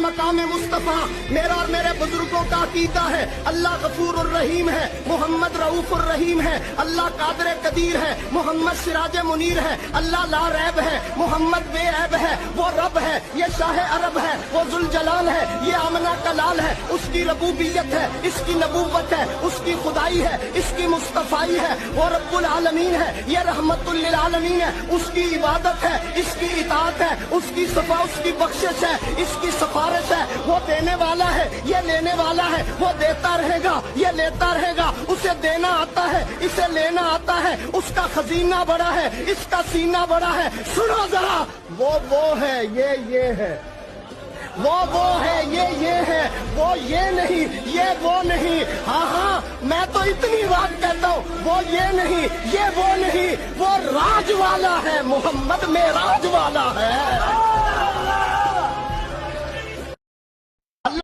मकाम मुस्तफ़ा। मेरा और मेरे बुजुर्गों का अकीदा है अल्लाह गफूर रहीम है, मोहम्मद रऊफ रहीम है, अल्लाह कादर कदीर है, मोहम्मद सिराज मुनीर है, अल्लाह ला रैब है, मोहम्मद बेऐब है, वो रब है, ये शाह अरब है, वो जुल जलाल है, ये आमना का लाल है, उसकी रबूबियत है, इसकी नबूवत है, उसकी खुदाई है, इसकी मुस्तफाई है, वो रब्बुल आलमीन है, ये रहमतुल लिल आलमीन है, उसकी इबादत है, इसकी इताअत है, उसकी सफा, उसकी बख्शिश है, इसकी सिफारिश है, वो देने वाला है, ये लेने वाला है, वो देता रहेगा, ये लेता रहेगा, उसे देना आता है, इसे लेना आता है, उसका खजीना बड़ा है, इसका सीना बड़ा है। सुनो जरा, वो है, ये है, वो है, ये है, वो ये नहीं, ये वो नहीं। हाँ, मैं तो इतनी बात कहता हूँ, वो ये नहीं, ये वो नहीं, वो राज वाला है, मोहम्मद में राज वाला है।